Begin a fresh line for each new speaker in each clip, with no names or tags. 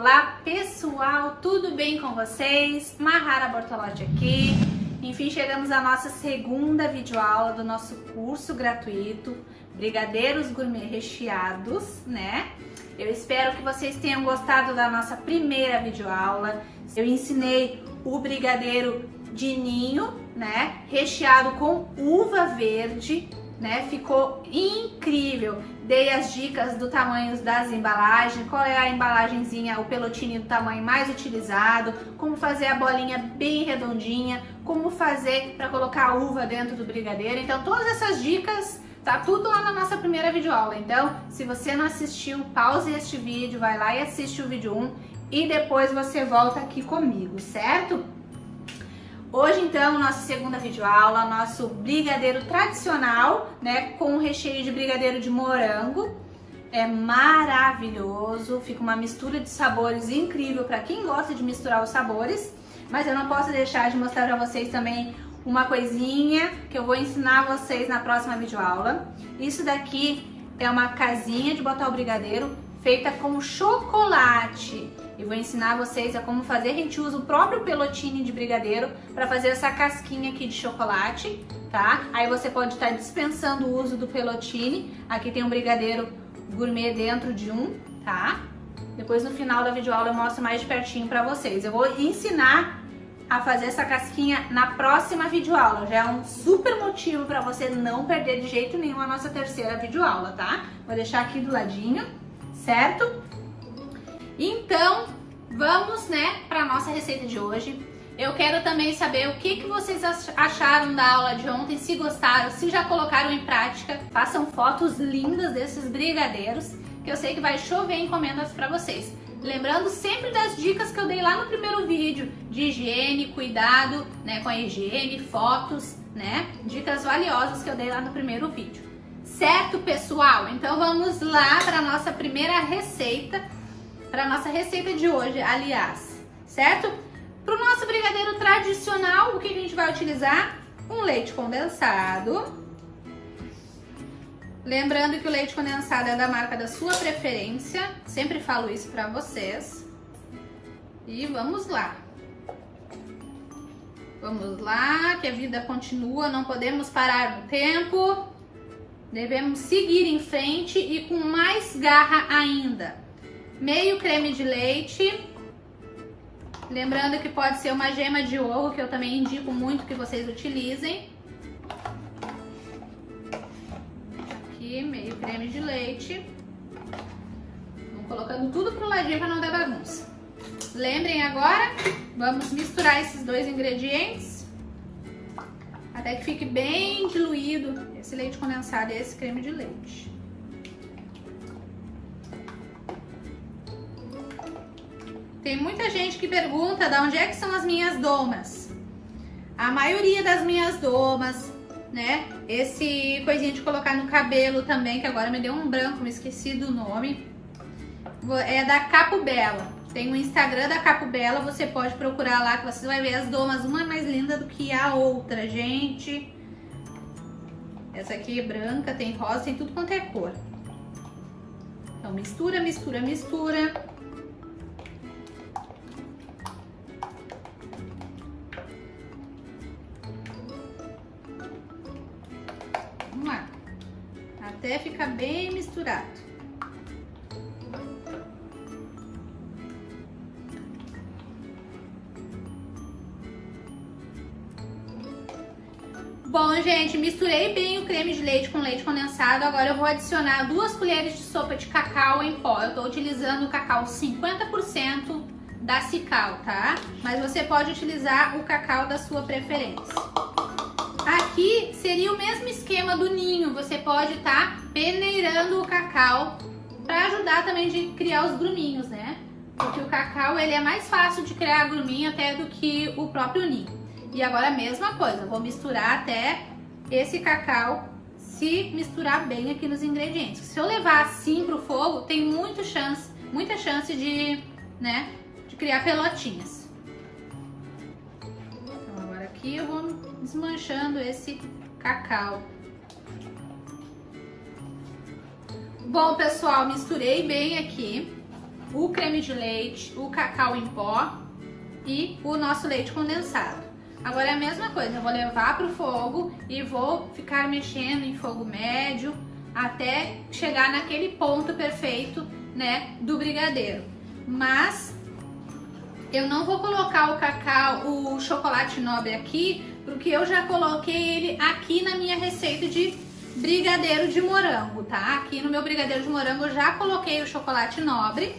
Olá pessoal, tudo bem com vocês? Mahara Bortolotti aqui. Enfim, chegamos à nossa segunda videoaula do nosso curso gratuito Brigadeiros Gourmet Recheados, né? Eu espero que vocês tenham gostado da nossa primeira videoaula. Eu ensinei o brigadeiro de ninho, né? Recheado com uva verde, né? Ficou incrível. Dei as dicas do tamanho das embalagens, qual é a embalagenzinha, o pelotine do tamanho mais utilizado, como fazer a bolinha bem redondinha, como fazer para colocar a uva dentro do brigadeiro. Então todas essas dicas tá tudo lá na nossa primeira videoaula. Então, se você não assistiu, pause este vídeo, vai lá e assiste o vídeo 1 e depois você volta aqui comigo, certo? Hoje, então, nossa segunda videoaula, nosso brigadeiro tradicional, né, com recheio de brigadeiro de morango. É maravilhoso, fica uma mistura de sabores incrível para quem gosta de misturar os sabores. Mas eu não posso deixar de mostrar para vocês também uma coisinha que eu vou ensinar vocês na próxima videoaula. Isso daqui é uma casinha de botar o brigadeiro feita com chocolate. E vou ensinar vocês a como fazer. A gente usa o próprio pelotine de brigadeiro para fazer essa casquinha aqui de chocolate, tá? Aí você pode estar dispensando o uso do pelotine. Aqui tem um brigadeiro gourmet dentro de um, tá? Depois no final da videoaula eu mostro mais de pertinho para vocês. Eu vou ensinar a fazer essa casquinha na próxima videoaula. Já é um super motivo para você não perder de jeito nenhum a nossa terceira videoaula, tá? Vou deixar aqui do ladinho, certo? Então, vamos, né, para nossa receita de hoje. Eu quero também saber o que vocês acharam da aula de ontem, se gostaram, se já colocaram em prática. Façam fotos lindas desses brigadeiros, que eu sei que vai chover encomendas para vocês. Lembrando sempre das dicas que eu dei lá no primeiro vídeo, de higiene, cuidado, né, com a higiene, fotos, né, dicas valiosas que eu dei lá no primeiro vídeo. Certo, pessoal? Então vamos lá para a nossa primeira receita, para a nossa receita de hoje, aliás, certo? Para o nosso brigadeiro tradicional, o que a gente vai utilizar? Um leite condensado. Lembrando que o leite condensado é da marca da sua preferência, sempre falo isso para vocês. E vamos lá. Vamos lá, que a vida continua, não podemos parar no tempo. Devemos seguir em frente e com mais garra ainda. Meio creme de leite. Lembrando que pode ser uma gema de ovo, que eu também indico muito que vocês utilizem. Aqui, meio creme de leite. Vamos colocando tudo pro ladinho para não dar bagunça. Lembrem agora, vamos misturar esses dois ingredientes até que fique bem diluído esse leite condensado e esse creme de leite. Tem muita gente que pergunta de onde é que são as minhas domas. A maioria das minhas domas, né? Esse coisinha de colocar no cabelo também, que agora me deu um branco, me esqueci do nome. É da Capo Bela. Tem o Instagram da Capo Bela, você pode procurar lá que você vai ver as domas, uma mais linda do que a outra, gente. Essa aqui é branca, tem rosa, tem tudo quanto é cor. Então mistura, mistura, mistura. Vamos lá, até ficar bem misturado. Bom, gente, misturei bem o creme de leite com leite condensado. Agora eu vou adicionar 2 colheres de sopa de cacau em pó. Eu tô utilizando o cacau 50% da Cical, tá? Mas você pode utilizar o cacau da sua preferência. Aqui seria o mesmo esquema do ninho, você pode estar peneirando o cacau para ajudar também de criar os gruminhos, né? Porque o cacau ele é mais fácil de criar gruminho até do que o próprio ninho. E agora a mesma coisa, vou misturar até esse cacau se misturar bem aqui nos ingredientes. Se eu levar assim pro fogo, tem muita chance de, né, de criar pelotinhas. Então agora aqui eu vou desmanchando esse cacau. Bom, pessoal, misturei bem aqui. o creme de leite, o cacau em pó e o nosso leite condensado. Agora é a mesma coisa, eu vou levar para o fogo e vou ficar mexendo em fogo médio até chegar naquele ponto perfeito, né, do brigadeiro. Mas eu não vou colocar o cacau, o chocolate nobre aqui, porque eu já coloquei ele aqui na minha receita de brigadeiro de morango, tá? Aqui no meu brigadeiro de morango eu já coloquei o chocolate nobre.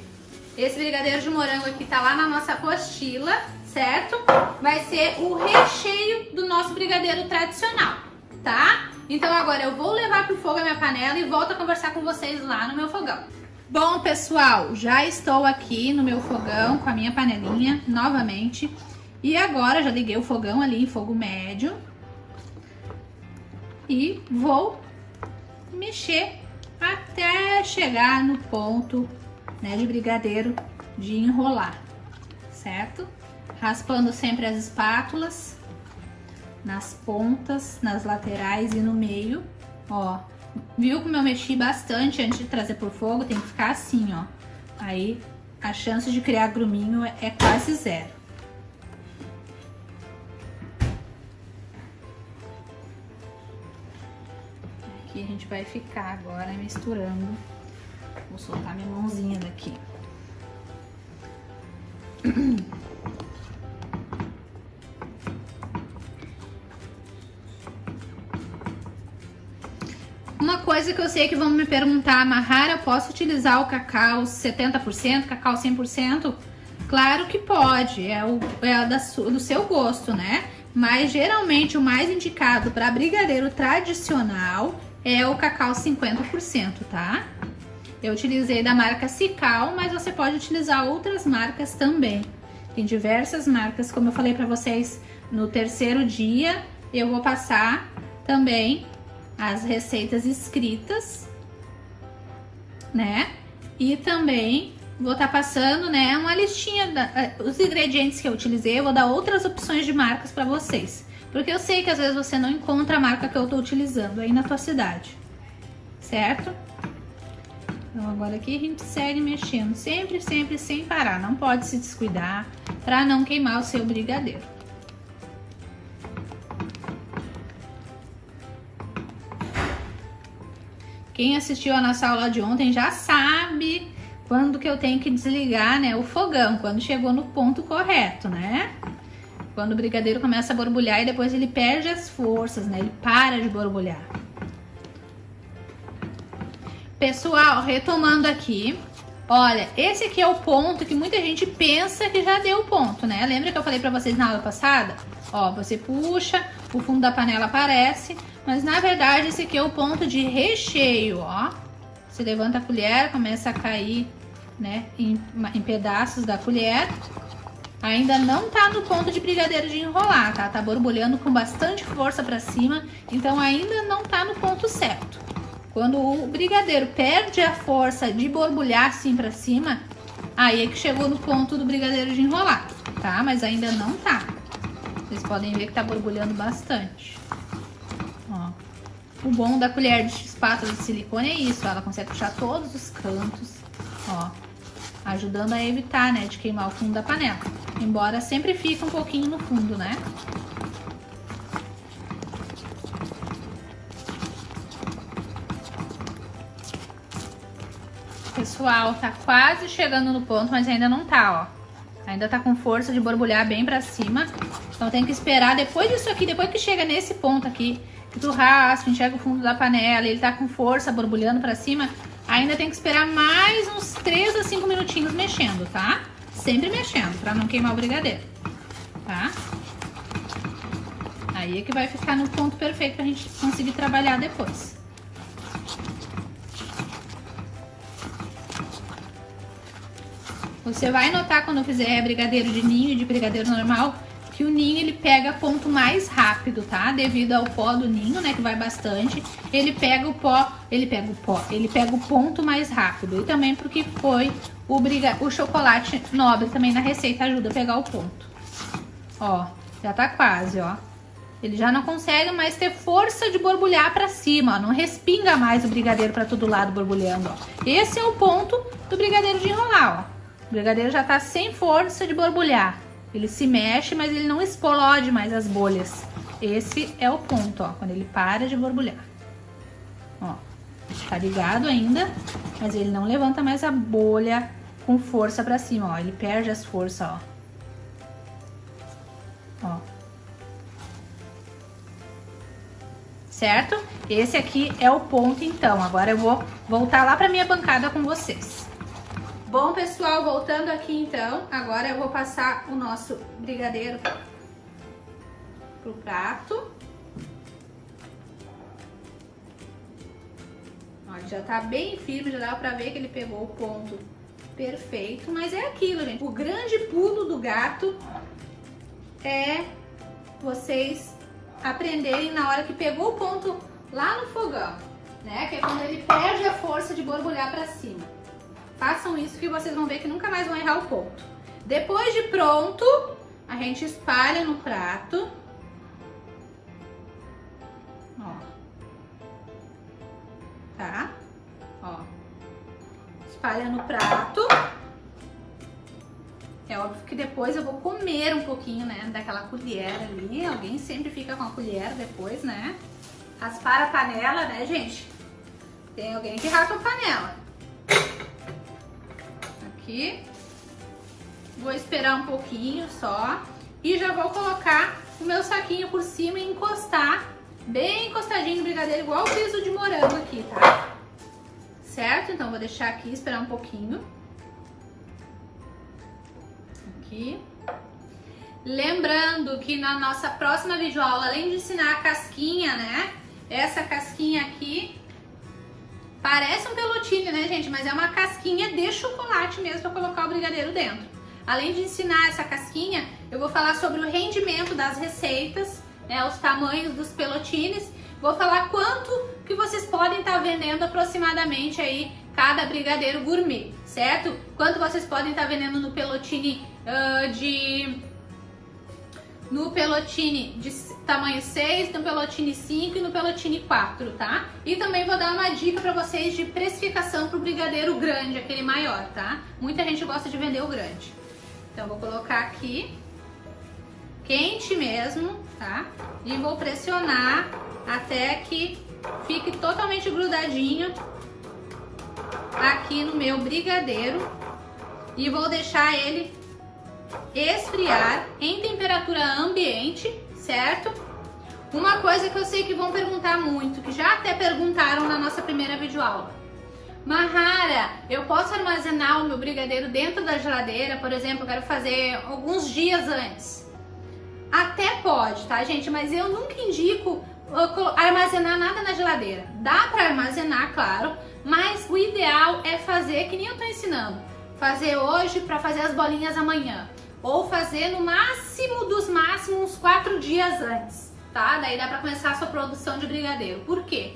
Esse brigadeiro de morango aqui tá lá na nossa apostila, certo? Vai ser o recheio do nosso brigadeiro tradicional, tá? Então agora eu vou levar pro fogo a minha panela e volto a conversar com vocês lá no meu fogão. Bom, pessoal, já estou aqui no meu fogão com a minha panelinha novamente. E agora já liguei o fogão ali em fogo médio. E vou mexer até chegar no ponto, né, de brigadeiro de enrolar, certo? Raspando sempre as espátulas nas pontas, nas laterais e no meio, ó. Viu como eu mexi bastante antes de trazer pro fogo? Tem que ficar assim, ó. Aí a chance de criar gruminho é quase zero. Aqui a gente vai ficar agora misturando. Vou soltar minha mãozinha daqui. Uma coisa que eu sei que vão me perguntar, Mahara, eu posso utilizar o cacau 70%, cacau 100%? Claro que pode, do seu gosto, né? Mas geralmente o mais indicado para brigadeiro tradicional é o cacau 50%, tá? Eu utilizei da marca Cical, mas você pode utilizar outras marcas também. Tem diversas marcas, como eu falei para vocês no terceiro dia, eu vou passar também as receitas escritas, né? E também vou estar passando, né, uma listinha os ingredientes que eu utilizei. Eu vou dar outras opções de marcas para vocês, porque eu sei que às vezes você não encontra a marca que eu tô utilizando aí na tua cidade, certo? Então agora aqui a gente segue mexendo, sempre, sempre sem parar. Não pode se descuidar para não queimar o seu brigadeiro. Quem assistiu a nossa aula de ontem já sabe quando que eu tenho que desligar, né, o fogão, quando chegou no ponto correto, né? Quando o brigadeiro começa a borbulhar e depois ele perde as forças, né? Ele para de borbulhar. Pessoal, retomando aqui, olha, esse aqui é o ponto que muita gente pensa que já deu o ponto, né? Lembra que eu falei pra vocês na aula passada? Ó, você puxa, o fundo da panela aparece, mas na verdade esse aqui é o ponto de recheio, ó. Você levanta a colher, começa a cair, né, em pedaços da colher. Ainda não tá no ponto de brigadeiro de enrolar, tá? Tá borbulhando com bastante força pra cima, então ainda não tá no ponto certo. Quando o brigadeiro perde a força de borbulhar assim pra cima, aí é que chegou no ponto do brigadeiro de enrolar, tá? Mas ainda não tá. Vocês podem ver que tá borbulhando bastante. Ó. O bom da colher de espátula de silicone é isso, ela consegue puxar todos os cantos, ó, ajudando a evitar, né, de queimar o fundo da panela. Embora sempre fique um pouquinho no fundo, né? Pessoal, tá quase chegando no ponto, mas ainda não tá, ó. Ainda tá com força de borbulhar bem pra cima. Então tem que esperar depois disso aqui, depois que chega nesse ponto aqui, que tu raspa, enxerga o fundo da panela, ele tá com força, borbulhando pra cima, ainda tem que esperar mais uns 3 a 5 minutinhos mexendo, tá? Sempre mexendo, pra não queimar o brigadeiro, tá? Aí é que vai ficar no ponto perfeito pra gente conseguir trabalhar depois. Você vai notar quando fizer brigadeiro de ninho e de brigadeiro normal, que o ninho ele pega ponto mais rápido, tá? Devido ao pó do ninho, né, que vai bastante, ele pega o ponto mais rápido. E também porque foi o chocolate nobre também na receita ajuda a pegar o ponto. Ó, já tá quase, ó. Ele já não consegue mais ter força de borbulhar pra cima, ó. Não respinga mais o brigadeiro pra todo lado borbulhando, ó. Esse é o ponto do brigadeiro de enrolar, ó. O brigadeiro já tá sem força de borbulhar. Ele se mexe, mas ele não explode mais as bolhas. Esse é o ponto, ó, quando ele para de borbulhar. Ó, tá ligado ainda, mas ele não levanta mais a bolha com força pra cima, ó. Ele perde as forças, ó. Ó. Certo? Esse aqui é o ponto, então. Agora eu vou voltar lá pra minha bancada com vocês. Bom, pessoal, voltando aqui, então. Agora eu vou passar o nosso brigadeiro pro prato. Ó, ele já tá bem firme, já dá pra ver que ele pegou o ponto perfeito. Mas é aquilo, gente. O grande pulo do gato é vocês aprenderem na hora que pegou o ponto lá no fogão, né? Que é quando ele perde a força de borbulhar pra cima. Façam isso que vocês vão ver que nunca mais vão errar o ponto. Depois de pronto, a gente espalha no prato. Ó. Tá? Ó. Espalha no prato. É óbvio que depois eu vou comer um pouquinho, né, daquela colher ali. Alguém sempre fica com a colher depois, né? Raspar a panela, né, gente? Tem alguém que raspa a panela. Aqui. Vou esperar um pouquinho só. E já vou colocar o meu saquinho por cima e encostar, bem encostadinho no brigadeiro, igual o piso de morango aqui, tá? Certo? Então vou deixar aqui, esperar um pouquinho. Aqui. Lembrando que na nossa próxima videoaula, além de ensinar a casquinha, né? Essa casquinha aqui parece um pelotine, né, gente? Mas é uma casquinha de chocolate mesmo para colocar o brigadeiro dentro. Além de ensinar essa casquinha, eu vou falar sobre o rendimento das receitas, né? Os tamanhos dos pelotines. Vou falar quanto que vocês podem estar vendendo aproximadamente aí cada brigadeiro gourmet, certo? Quanto vocês podem estar vendendo no pelotine no pelotine de tamanho 6, no pelotine 5 e no pelotine 4, tá? E também vou dar uma dica pra vocês de precificação pro brigadeiro grande, aquele maior, tá? Muita gente gosta de vender o grande. Então vou colocar aqui, quente mesmo, tá? E vou pressionar até que fique totalmente grudadinho aqui no meu brigadeiro. E vou deixar ele esfriar em temperatura ambiente, certo? Uma coisa que eu sei que vão perguntar muito, que já até perguntaram na nossa primeira videoaula. Mahara, eu posso armazenar o meu brigadeiro dentro da geladeira? Por exemplo, eu quero fazer alguns dias antes. Até pode, tá, gente? Mas eu nunca indico armazenar nada na geladeira. Dá pra armazenar, claro, mas o ideal é fazer que nem eu tô ensinando. Fazer hoje para fazer as bolinhas amanhã. Ou fazer no máximo dos máximos 4 dias antes, tá? Daí dá pra começar a sua produção de brigadeiro. Por quê?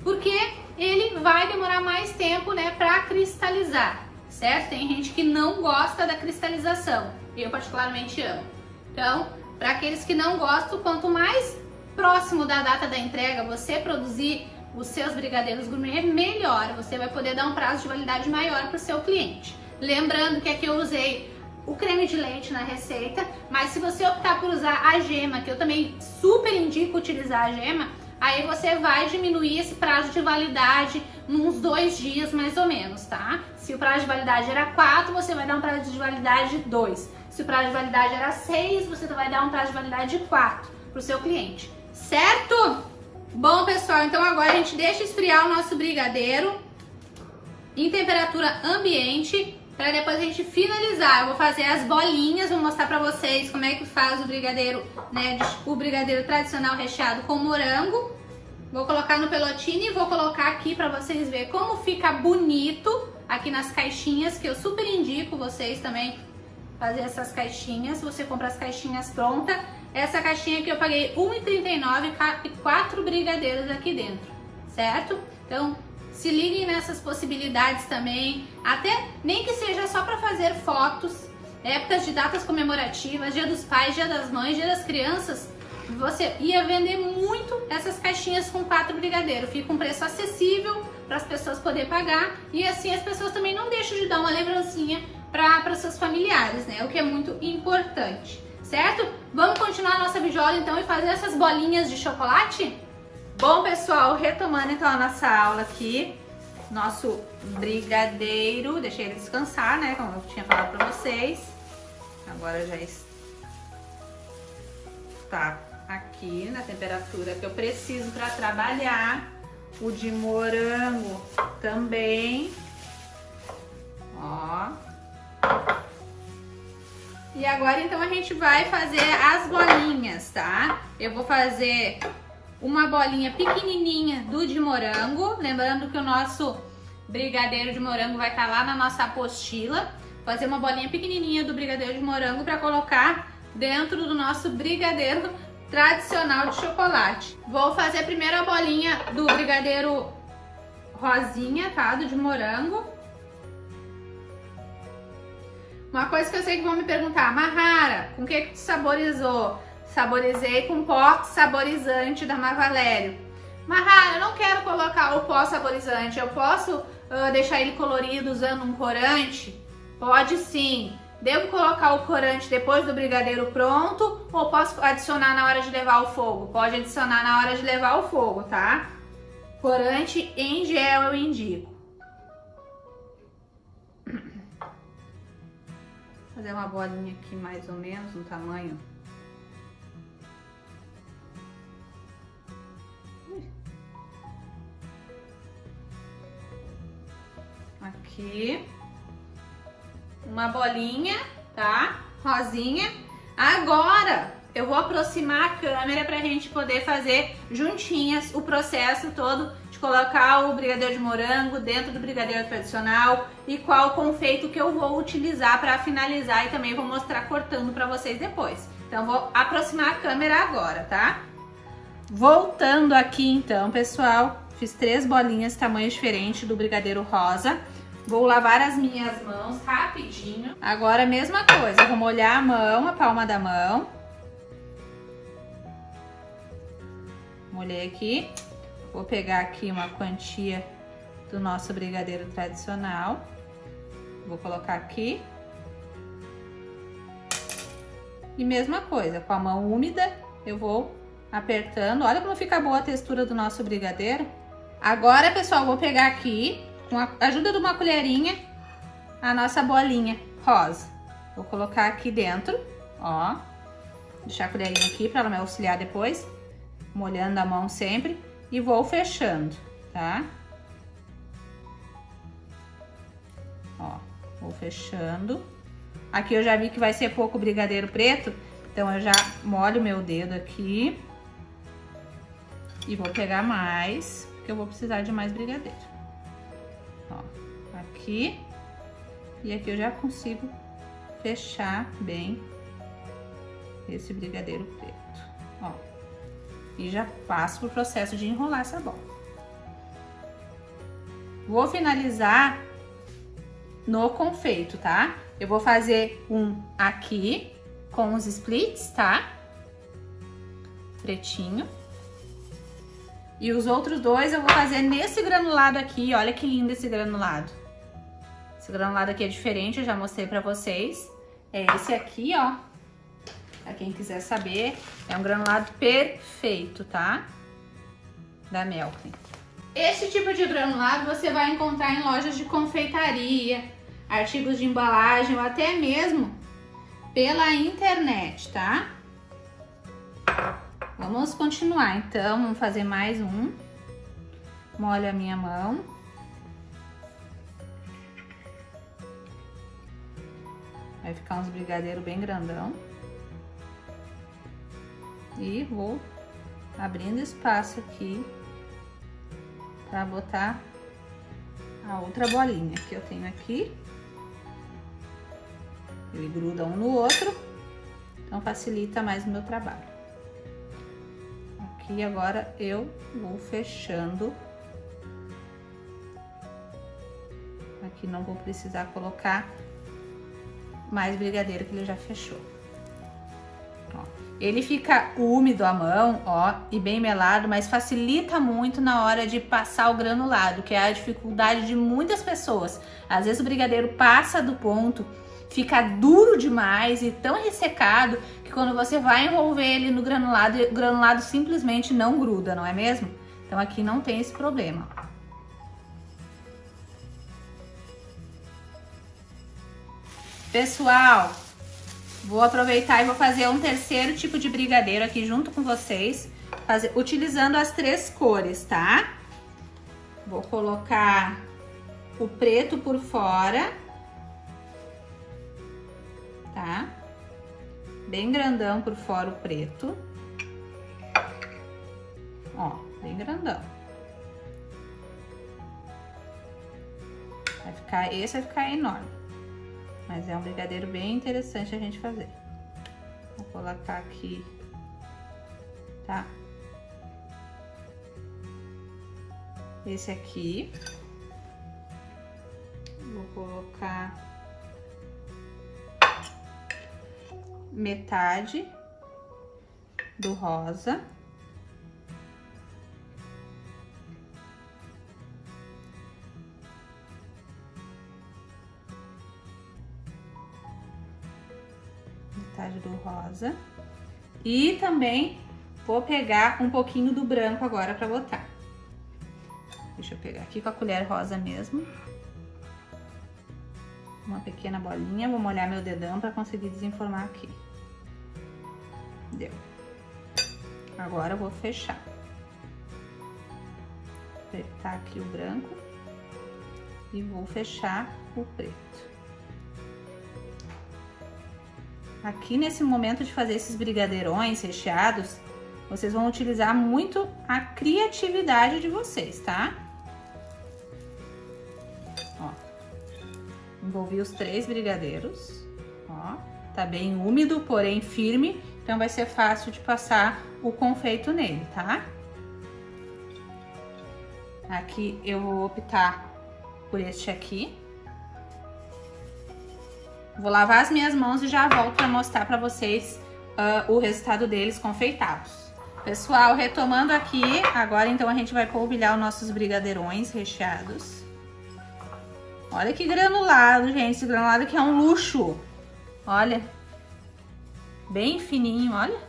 Porque ele vai demorar mais tempo, né, pra cristalizar, certo? Tem gente que não gosta da cristalização. Eu particularmente amo. Então, para aqueles que não gostam, quanto mais próximo da data da entrega você produzir os seus brigadeiros gourmet, melhor. Você vai poder dar um prazo de validade maior para o seu cliente. Lembrando que aqui eu usei o creme de leite na receita, mas se você optar por usar a gema, que eu também super indico utilizar a gema, aí você vai diminuir esse prazo de validade uns 2 dias mais ou menos, tá? Se o prazo de validade era 4, você vai dar um prazo de validade de 2. Se o prazo de validade era 6, você vai dar um prazo de validade de 4 para o seu cliente, certo? Bom, pessoal, então agora a gente deixa esfriar o nosso brigadeiro em temperatura ambiente, para depois a gente finalizar. Eu vou fazer as bolinhas, vou mostrar para vocês como é que faz o brigadeiro, né, o brigadeiro tradicional recheado com morango. Vou colocar no pelotine e vou colocar aqui para vocês verem como fica bonito aqui nas caixinhas, que eu super indico vocês também fazer essas caixinhas. Você compra as caixinhas prontas. Essa caixinha aqui eu paguei R$1,39 e 4 brigadeiros aqui dentro, certo? Então se liguem nessas possibilidades também, até nem que seja só para fazer fotos, épocas de datas comemorativas, Dia dos Pais, Dia das Mães, Dia das Crianças. Você ia vender muito essas caixinhas com 4 brigadeiros, fica um preço acessível para as pessoas poderem pagar, e assim as pessoas também não deixam de dar uma lembrancinha para seus familiares, né? O que é muito importante, certo? Vamos continuar a nossa videoaula então e fazer essas bolinhas de chocolate? Bom, pessoal, retomando então a nossa aula aqui, nosso brigadeiro, deixei ele descansar, né? Como eu tinha falado para vocês. Agora já está aqui na temperatura que eu preciso para trabalhar. O de morango também, ó. E agora então a gente vai fazer as bolinhas, tá? Eu vou fazer uma bolinha pequenininha do de morango, lembrando que o nosso brigadeiro de morango vai estar lá na nossa apostila. Fazer uma bolinha pequenininha do brigadeiro de morango para colocar dentro do nosso brigadeiro tradicional de chocolate. Vou fazer primeiro a bolinha do brigadeiro rosinha, tá? Do de morango. Uma coisa que eu sei que vão me perguntar, Mahara, com que tu saborizou? Saborizei com pó saborizante da Marvalério. Mahara, eu não quero colocar o pó saborizante, eu posso deixar ele colorido usando um corante? Pode sim. Devo colocar o corante depois do brigadeiro pronto ou posso adicionar na hora de levar ao fogo? Pode adicionar na hora de levar ao fogo, tá? Corante em gel eu indico. Vou fazer uma bolinha aqui mais ou menos no tamanho. Aqui. Uma bolinha, tá? Rosinha. Agora eu vou aproximar a câmera pra gente poder fazer juntinhas o processo todo de colocar o brigadeiro de morango dentro do brigadeiro tradicional e qual confeito que eu vou utilizar para finalizar e também vou mostrar cortando pra vocês depois. Então vou aproximar a câmera agora, tá? Voltando aqui então, pessoal, fiz 3 bolinhas tamanho diferente do brigadeiro rosa. Vou lavar as minhas mãos rapidinho. Agora a mesma coisa, vou molhar a mão, a palma da mão. Molhei aqui. Vou pegar aqui uma quantia do nosso brigadeiro tradicional. Vou colocar aqui. E mesma coisa, com a mão úmida, eu vou apertando. Olha como fica boa a textura do nosso brigadeiro. Agora, pessoal, vou pegar aqui, com a ajuda de uma colherinha, a nossa bolinha rosa. Vou colocar aqui dentro, ó. Deixar a colherinha aqui para ela me auxiliar depois. Molhando a mão sempre. E vou fechando, tá? Ó, vou fechando. Aqui eu já vi que vai ser pouco brigadeiro preto, então eu já molho meu dedo aqui. E vou pegar mais, porque eu vou precisar de mais brigadeiro. Ó, aqui. E aqui eu já consigo fechar bem esse brigadeiro preto, ó. E já passo pro processo de enrolar essa bola. Vou finalizar no confeito, tá? Eu vou fazer um aqui com os splits, tá? Pretinho. E os outros dois eu vou fazer nesse granulado aqui. Olha que lindo esse granulado. Esse granulado aqui é diferente, eu já mostrei pra vocês. É esse aqui, ó. Pra quem quiser saber, é um granulado perfeito, tá? Da Melklin. Esse tipo de granulado você vai encontrar em lojas de confeitaria, artigos de embalagem ou até mesmo pela internet, tá? Vamos continuar, então, vamos fazer mais um. Molho a minha mão. Vai ficar uns brigadeiros bem grandão. E vou abrindo espaço aqui para botar a outra bolinha que eu tenho aqui. Ele gruda um no outro, então facilita mais o meu trabalho. Aqui agora eu vou fechando. Aqui não vou precisar colocar mais brigadeiro que ele já fechou. Ó. Ele fica úmido à mão, ó, e bem melado, mas facilita muito na hora de passar o granulado, que é a dificuldade de muitas pessoas. Às vezes o brigadeiro passa do ponto, fica duro demais e tão ressecado que quando você vai envolver ele no granulado, o granulado simplesmente não gruda, não é mesmo? Então aqui não tem esse problema. Pessoal, vou aproveitar e vou fazer um terceiro tipo de brigadeiro aqui junto com vocês, utilizando as 3 cores, tá? Vou colocar o preto por fora, tá? Bem grandão por fora o preto. Ó, bem grandão. Esse vai ficar enorme. Mas é um brigadeiro bem interessante a gente fazer. Vou colocar aqui, tá? Esse aqui. Vou colocar metade do rosa. Metade do rosa. E também vou pegar um pouquinho do branco agora pra botar. Deixa eu pegar aqui com a colher rosa mesmo. Uma pequena bolinha, vou molhar meu dedão pra conseguir desenformar aqui. Deu. Agora eu vou fechar. Apertar aqui o branco e vou fechar o preto. Aqui nesse momento de fazer esses brigadeirões recheados, vocês vão utilizar muito a criatividade de vocês, tá? Ó, envolvi os 3 brigadeiros, ó, tá bem úmido, porém firme, então vai ser fácil de passar o confeito nele, tá? Aqui eu vou optar por este aqui. Vou lavar as minhas mãos e já volto para mostrar para vocês o resultado deles confeitados. Pessoal, retomando aqui, agora então a gente vai polvilhar os nossos brigadeirões recheados. Olha que granulado, gente, esse granulado aqui é um luxo. Olha, bem fininho, olha.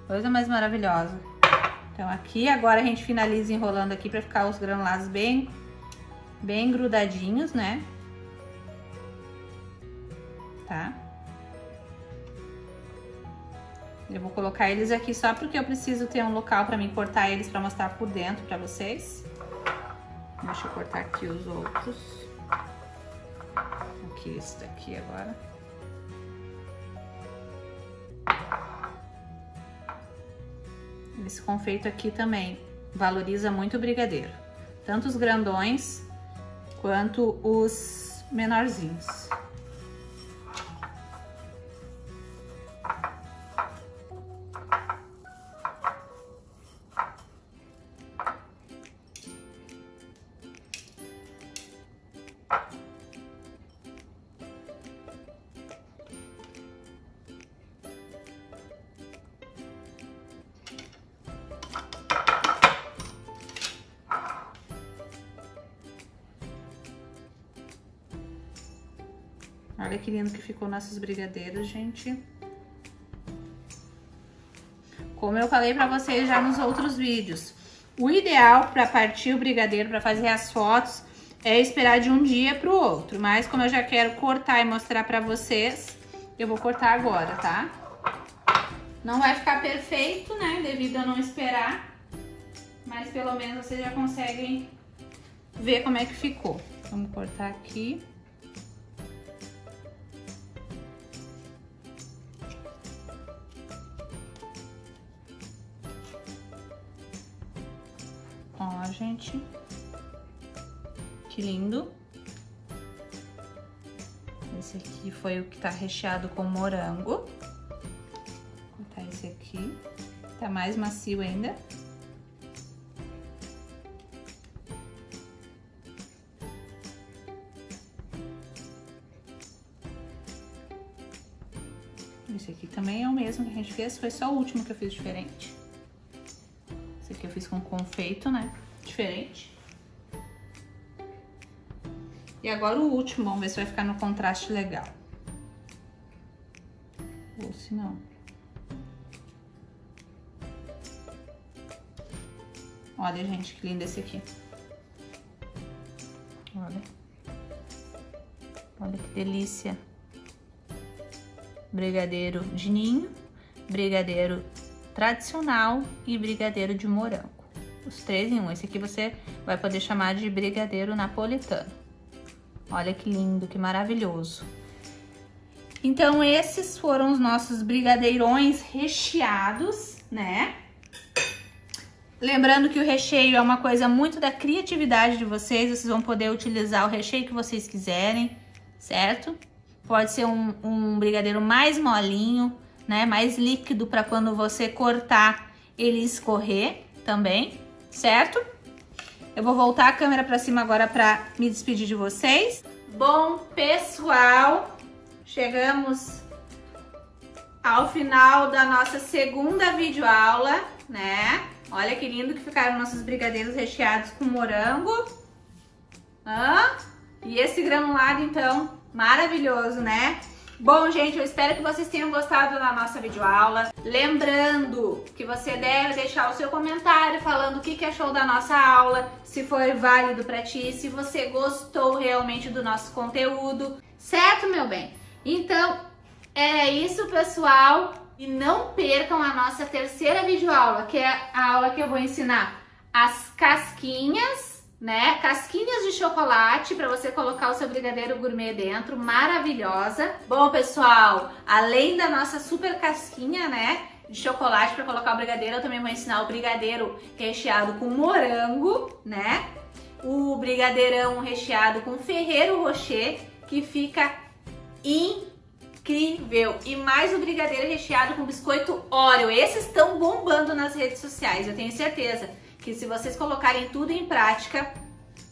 Coisa mais maravilhosa. Então aqui, agora a gente finaliza enrolando aqui para ficar os granulados bem grudadinhos, né? Tá? Eu vou colocar eles aqui só porque eu preciso ter um local para mim cortar eles para mostrar por dentro para vocês. Deixa eu cortar aqui os outros. Aqui esse daqui agora. Esse confeito aqui também valoriza muito o brigadeiro. Tanto os grandões quanto os menorzinhos. Olha que lindo que ficou nossos brigadeiros, gente. Como eu falei pra vocês já nos outros vídeos, o ideal pra partir o brigadeiro, pra fazer as fotos, é esperar de um dia pro outro. Mas como eu já quero cortar e mostrar pra vocês, eu vou cortar agora, tá? Não vai ficar perfeito, né, devido a não esperar. Mas pelo menos vocês já conseguem ver como é que ficou. Vamos cortar aqui. Ó, gente, que lindo. Esse aqui foi o que tá recheado com morango. Vou cortar esse aqui, tá mais macio ainda. Esse aqui também é o mesmo que a gente fez, foi só o último que eu fiz diferente. Esse aqui eu fiz com confeito, né? Diferente. E agora o último, vamos ver se vai ficar no contraste legal. Ou se não. Olha, gente, que lindo esse aqui. Olha. Olha que delícia. Brigadeiro de ninho, brigadeiro tradicional e brigadeiro de morango. Os três em um. Esse aqui você vai poder chamar de brigadeiro napolitano. Olha que lindo, que maravilhoso. Então, esses foram os nossos brigadeirões recheados, né? Lembrando que o recheio é uma coisa muito da criatividade de vocês. Vocês vão poder utilizar o recheio que vocês quiserem, certo? Pode ser um brigadeiro mais molinho, né? Mais líquido para quando você cortar ele escorrer também, certo? Eu vou voltar a câmera para cima agora para me despedir de vocês. Bom, pessoal, chegamos ao final da nossa segunda videoaula, né? Olha que lindo que ficaram nossos brigadeiros recheados com morango. E esse granulado, então, maravilhoso, né? Bom, gente, eu espero que vocês tenham gostado da nossa videoaula. Lembrando que você deve deixar o seu comentário falando o que achou da nossa aula, se foi válido para ti, se você gostou realmente do nosso conteúdo, certo, meu bem? Então, é isso, pessoal. E não percam a nossa terceira videoaula, que é a aula que eu vou ensinar as casquinhas, né? Casquinhas de chocolate para você colocar o seu brigadeiro gourmet dentro, maravilhosa. Bom, pessoal, além da nossa super casquinha, né, de chocolate para colocar o brigadeiro, eu também vou ensinar o brigadeiro recheado com morango, né? O brigadeirão recheado com Ferrero Rocher, que fica incrível. E mais o brigadeiro recheado com biscoito Oreo. Esses estão bombando nas redes sociais. Eu tenho certeza que se vocês colocarem tudo em prática,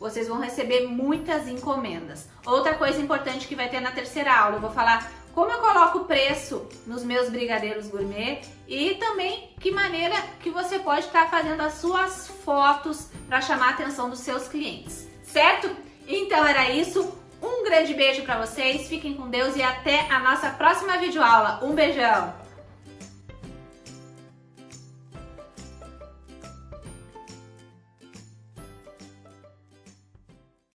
vocês vão receber muitas encomendas. Outra coisa importante que vai ter na terceira aula, eu vou falar como eu coloco o preço nos meus brigadeiros gourmet e também que maneira que você pode estar fazendo as suas fotos para chamar a atenção dos seus clientes, certo? Então era isso. Um grande beijo para vocês, fiquem com Deus e até a nossa próxima videoaula. Um beijão!